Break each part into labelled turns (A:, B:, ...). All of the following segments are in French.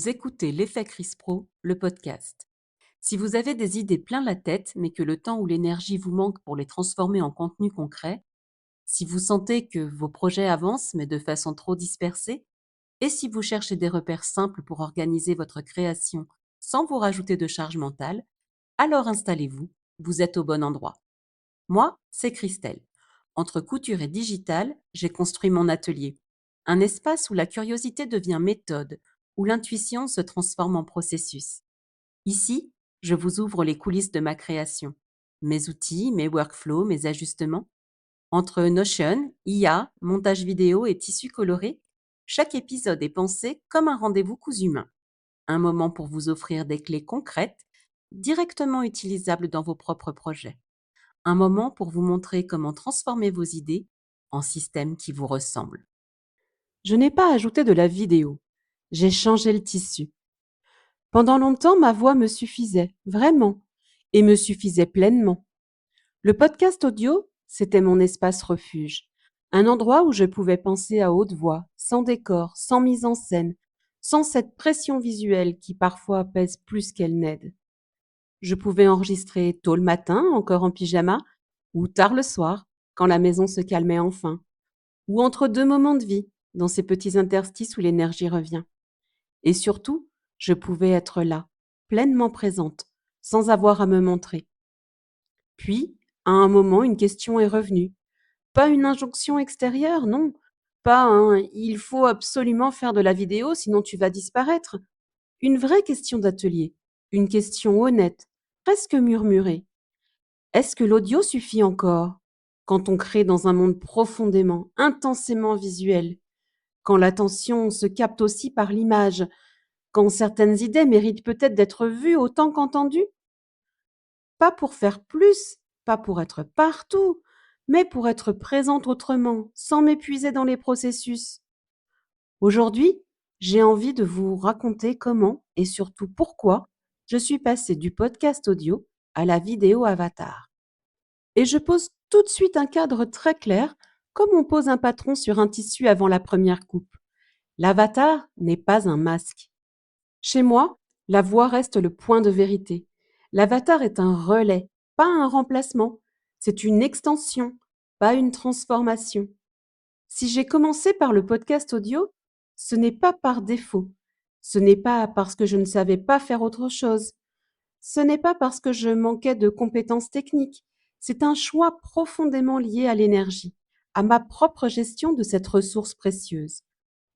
A: Vous écoutez l'Effet Chris Pro, le podcast. Si vous avez des idées plein la tête, mais que le temps ou l'énergie vous manque pour les transformer en contenu concret, si vous sentez que vos projets avancent, mais de façon trop dispersée, et si vous cherchez des repères simples pour organiser votre création sans vous rajouter de charge mentale, alors installez-vous, vous êtes au bon endroit. Moi, c'est Christelle. Entre couture et digital, j'ai construit mon atelier. Un espace où la curiosité devient méthode, où l'intuition se transforme en processus. Ici, je vous ouvre les coulisses de ma création. Mes outils, mes workflows, mes ajustements. Entre Notion, IA, montage vidéo et tissus colorés, chaque épisode est pensé comme un rendez-vous cousu main. Un moment pour vous offrir des clés concrètes, directement utilisables dans vos propres projets. Un moment pour vous montrer comment transformer vos idées en systèmes qui vous ressemblent. Je n'ai pas ajouté de la vidéo, j'ai changé le tissu. Pendant longtemps, ma voix me suffisait, vraiment, et me suffisait pleinement. Le podcast audio, c'était mon espace refuge, un endroit où je pouvais penser à haute voix, sans décor, sans mise en scène, sans cette pression visuelle qui parfois pèse plus qu'elle n'aide. Je pouvais enregistrer tôt le matin, encore en pyjama, ou tard le soir, quand la maison se calmait enfin, ou entre deux moments de vie, dans ces petits interstices où l'énergie revient. Et surtout, je pouvais être là, pleinement présente, sans avoir à me montrer. Puis, à un moment, une question est revenue. Pas une injonction extérieure, non. Pas un il faut absolument faire de la vidéo, sinon tu vas disparaître. Une vraie question d'atelier, une question honnête, presque murmurée. Est-ce que l'audio suffit encore quand on crée dans un monde profondément, intensément visuel, quand l'attention se capte aussi par l'image, quand certaines idées méritent peut-être d'être vues autant qu'entendues? Pas pour faire plus, pas pour être partout, mais pour être présente autrement, sans m'épuiser dans les processus. Aujourd'hui, j'ai envie de vous raconter comment et surtout pourquoi je suis passée du podcast audio à la vidéo avatar. Et je pose tout de suite un cadre très clair, comme on pose un patron sur un tissu avant la première coupe. L'avatar n'est pas un masque. Chez moi, la voix reste le point de vérité. L'avatar est un relais, pas un remplacement. C'est une extension, pas une transformation. Si j'ai commencé par le podcast audio, ce n'est pas par défaut. Ce n'est pas parce que je ne savais pas faire autre chose. Ce n'est pas parce que je manquais de compétences techniques. C'est un choix profondément lié à l'énergie, à ma propre gestion de cette ressource précieuse.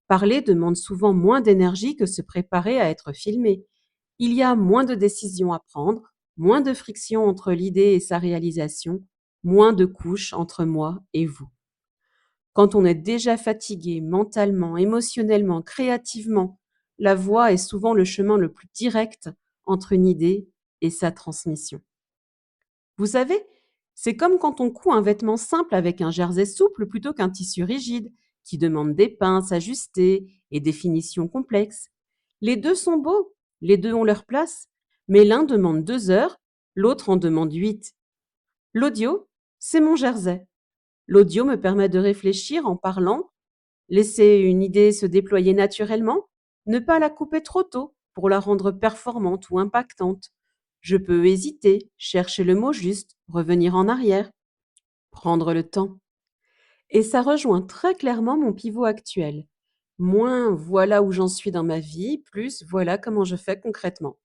A: Parler demande souvent moins d'énergie que se préparer à être filmé. Il y a moins de décisions à prendre, moins de friction entre l'idée et sa réalisation, moins de couches entre moi et vous. Quand on est déjà fatigué mentalement, émotionnellement, créativement, la voix est souvent le chemin le plus direct entre une idée et sa transmission. Vous savez, c'est comme quand on coud un vêtement simple avec un jersey souple plutôt qu'un tissu rigide, qui demande des pinces ajustées et des finitions complexes. Les deux sont beaux, les deux ont leur place, mais l'un demande 2 heures, l'autre en demande 8. L'audio, c'est mon jersey. L'audio me permet de réfléchir en parlant, laisser une idée se déployer naturellement, ne pas la couper trop tôt pour la rendre performante ou impactante. Je peux hésiter, chercher le mot juste, revenir en arrière, prendre le temps. Et ça rejoint très clairement mon pivot actuel. Moins voilà où j'en suis dans ma vie, plus voilà comment je fais concrètement.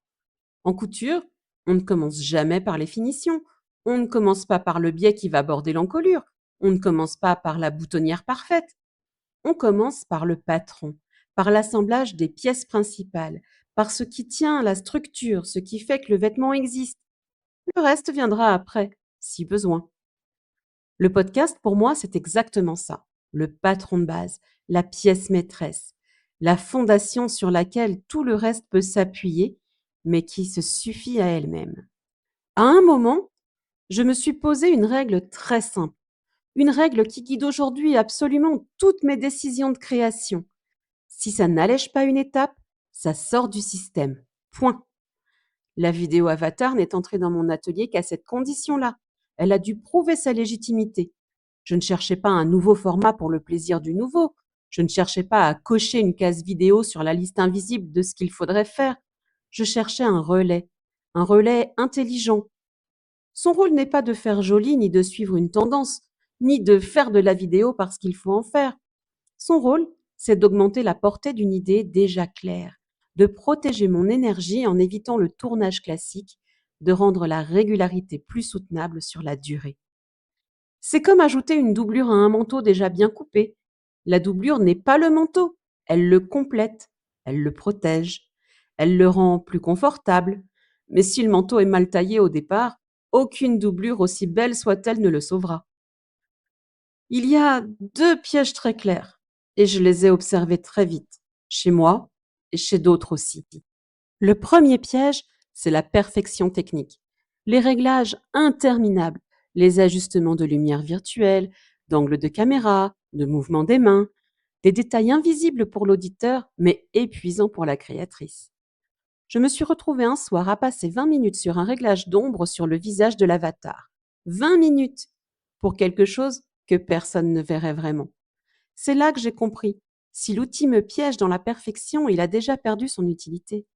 A: En couture, on ne commence jamais par les finitions. On ne commence pas par le biais qui va border l'encolure. On ne commence pas par la boutonnière parfaite. On commence par le patron, par l'assemblage des pièces principales, par ce qui tient la structure, ce qui fait que le vêtement existe. Le reste viendra après, si besoin. Le podcast, pour moi, c'est exactement ça. Le patron de base, la pièce maîtresse, la fondation sur laquelle tout le reste peut s'appuyer, mais qui se suffit à elle-même. À un moment, je me suis posé une règle très simple, une règle qui guide aujourd'hui absolument toutes mes décisions de création. Si ça n'allège pas une étape, ça sort du système. Point. La vidéo avatar n'est entrée dans mon atelier qu'à cette condition-là. Elle a dû prouver sa légitimité. Je ne cherchais pas un nouveau format pour le plaisir du nouveau. Je ne cherchais pas à cocher une case vidéo sur la liste invisible de ce qu'il faudrait faire. Je cherchais un relais intelligent. Son rôle n'est pas de faire joli, ni de suivre une tendance, ni de faire de la vidéo parce qu'il faut en faire. Son rôle, c'est d'augmenter la portée d'une idée déjà claire, de protéger mon énergie en évitant le tournage classique, de rendre la régularité plus soutenable sur la durée. C'est comme ajouter une doublure à un manteau déjà bien coupé. La doublure n'est pas le manteau, elle le complète, elle le protège, elle le rend plus confortable. Mais si le manteau est mal taillé au départ, aucune doublure, aussi belle soit-elle, ne le sauvera. Il y a deux pièges très clairs, et je les ai observés très vite, chez moi et chez d'autres aussi. Le premier piège, c'est la perfection technique. Les réglages interminables, les ajustements de lumière virtuelle, d'angle de caméra, de mouvement des mains, des détails invisibles pour l'auditeur, mais épuisants pour la créatrice. Je me suis retrouvée un soir à passer 20 minutes sur un réglage d'ombre sur le visage de l'avatar. 20 minutes pour quelque chose que personne ne verrait vraiment. C'est là que j'ai compris. Si l'outil me piège dans la perfection, il a déjà perdu son utilité.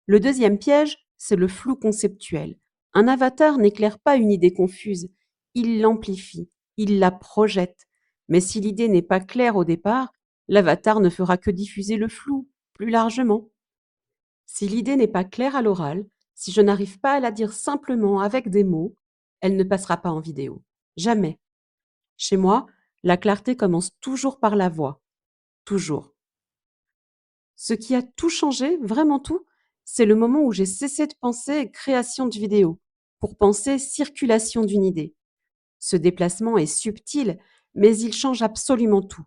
A: Le deuxième piège, c'est le flou conceptuel. Un avatar n'éclaire pas une idée confuse, il l'amplifie, il la projette. Mais si l'idée n'est pas claire au départ, l'avatar ne fera que diffuser le flou plus largement. Si l'idée n'est pas claire à l'oral, si je n'arrive pas à la dire simplement avec des mots, elle ne passera pas en vidéo. Jamais. Chez moi, la clarté commence toujours par la voix. Toujours. Ce qui a tout changé, vraiment tout, c'est le moment où j'ai cessé de penser création de vidéo pour penser circulation d'une idée. Ce déplacement est subtil, mais il change absolument tout.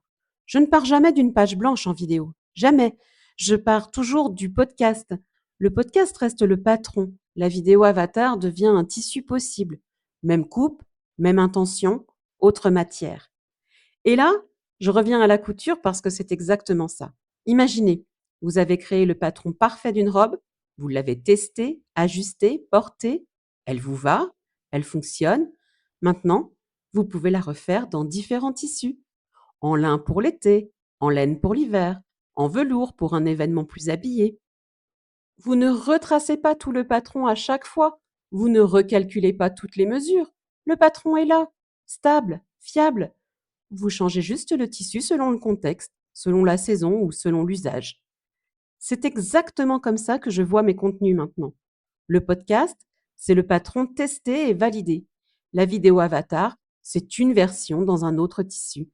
A: Je ne pars jamais d'une page blanche en vidéo. Jamais. Je pars toujours du podcast. Le podcast reste le patron. La vidéo avatar devient un tissu possible. Même coupe, même intention, autre matière. Et là, je reviens à la couture parce que c'est exactement ça. Imaginez, vous avez créé le patron parfait d'une robe, vous l'avez testée, ajustée, portée, elle vous va, elle fonctionne. Maintenant, vous pouvez la refaire dans différents tissus. En lin pour l'été, en laine pour l'hiver, en velours pour un événement plus habillé. Vous ne retracez pas tout le patron à chaque fois. Vous ne recalculez pas toutes les mesures. Le patron est là, stable, fiable. Vous changez juste le tissu selon le contexte, selon la saison ou selon l'usage. C'est exactement comme ça que je vois mes contenus maintenant. Le podcast, c'est le patron testé et validé. La vidéo avatar, c'est une version dans un autre tissu.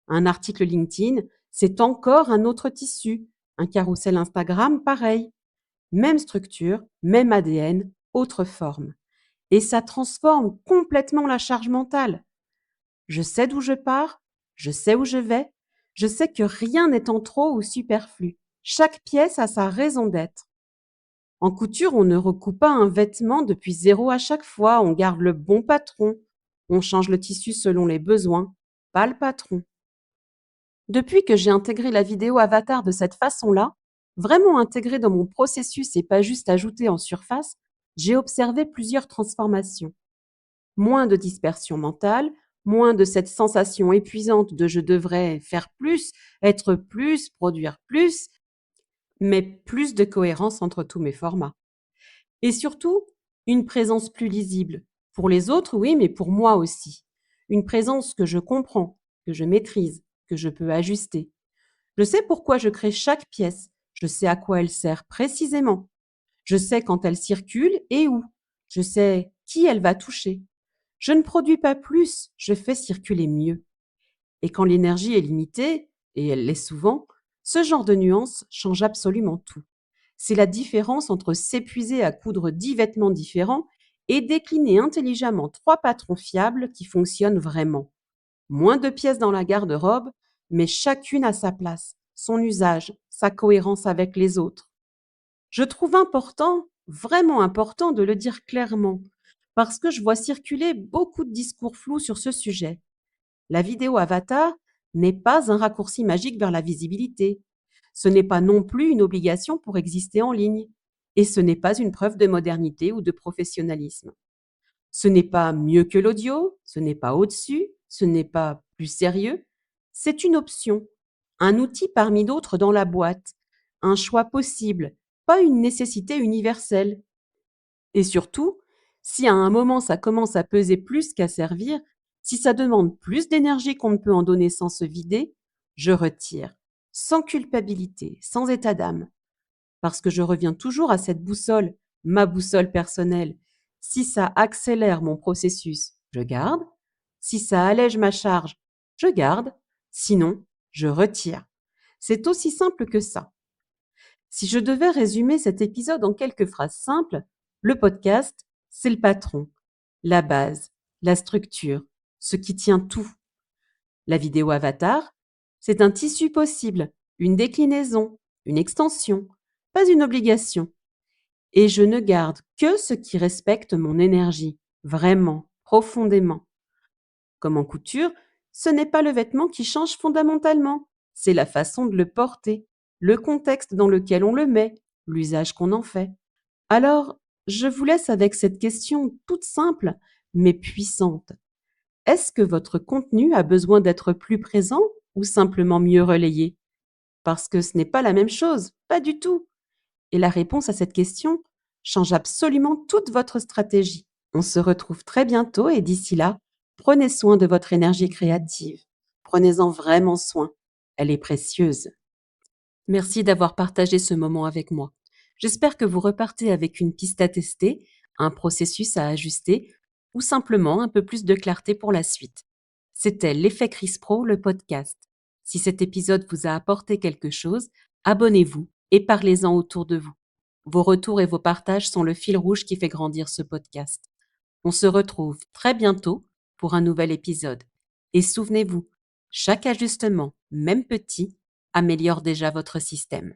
A: Un article LinkedIn, c'est encore un autre tissu. Un carrousel Instagram, pareil. Même structure, même ADN, autre forme. Et ça transforme complètement la charge mentale. Je sais d'où je pars, je sais où je vais, je sais que rien n'est en trop ou superflu. Chaque pièce a sa raison d'être. En couture, on ne recoupe pas un vêtement depuis zéro à chaque fois, on garde le bon patron. On change le tissu selon les besoins, pas le patron. Depuis que j'ai intégré la vidéo avatar de cette façon-là, vraiment intégrée dans mon processus et pas juste ajoutée en surface, j'ai observé plusieurs transformations. Moins de dispersion mentale, moins de cette sensation épuisante de je devrais faire plus, être plus, produire plus, mais plus de cohérence entre tous mes formats. Et surtout, une présence plus lisible. Pour les autres, oui, mais pour moi aussi. Une présence que je comprends, que je maîtrise, que je peux ajuster. Je sais pourquoi je crée chaque pièce. Je sais à quoi elle sert précisément. Je sais quand elle circule et où. Je sais qui elle va toucher. Je ne produis pas plus, je fais circuler mieux. Et quand l'énergie est limitée, et elle l'est souvent, ce genre de nuance change absolument tout. C'est la différence entre s'épuiser à coudre 10 vêtements différents et décliner intelligemment 3 patrons fiables qui fonctionnent vraiment. Moins de pièces dans la garde-robe, mais chacune à sa place, son usage, sa cohérence avec les autres. Je trouve important, vraiment important de le dire clairement, parce que je vois circuler beaucoup de discours flous sur ce sujet. La vidéo avatar n'est pas un raccourci magique vers la visibilité. Ce n'est pas non plus une obligation pour exister en ligne. Et ce n'est pas une preuve de modernité ou de professionnalisme. Ce n'est pas mieux que l'audio, ce n'est pas au-dessus, ce n'est pas plus sérieux. C'est une option. un outil parmi d'autres dans la boîte, un choix possible, pas une nécessité universelle. Et surtout, si à un moment ça commence à peser plus qu'à servir, si ça demande plus d'énergie qu'on ne peut en donner sans se vider, je retire, sans culpabilité, sans état d'âme, parce que je reviens toujours à cette boussole, ma boussole personnelle. Si ça accélère mon processus, je garde. Si ça allège ma charge, je garde. Sinon, je retire. C'est aussi simple que ça. Si je devais résumer cet épisode en quelques phrases simples, le podcast, c'est le patron, la base, la structure, ce qui tient tout. La vidéo avatar, c'est un tissu possible, une déclinaison, une extension, pas une obligation. Et je ne garde que ce qui respecte mon énergie, vraiment, profondément. Comme en couture, ce n'est pas le vêtement qui change fondamentalement, c'est la façon de le porter, le contexte dans lequel on le met, l'usage qu'on en fait. Alors, je vous laisse avec cette question toute simple, mais puissante. Est-ce que votre contenu a besoin d'être plus présent ou simplement mieux relayé? Parce que ce n'est pas la même chose, pas du tout. Et la réponse à cette question change absolument toute votre stratégie. On se retrouve très bientôt et d'ici là, prenez soin de votre énergie créative. Prenez-en vraiment soin. Elle est précieuse. Merci d'avoir partagé ce moment avec moi. J'espère que vous repartez avec une piste à tester, un processus à ajuster ou simplement un peu plus de clarté pour la suite. C'était l'Effet Chris Pro, le podcast. Si cet épisode vous a apporté quelque chose, abonnez-vous et parlez-en autour de vous. Vos retours et vos partages sont le fil rouge qui fait grandir ce podcast. On se retrouve très bientôt pour un nouvel épisode. Et souvenez-vous, chaque ajustement, même petit, améliore déjà votre système.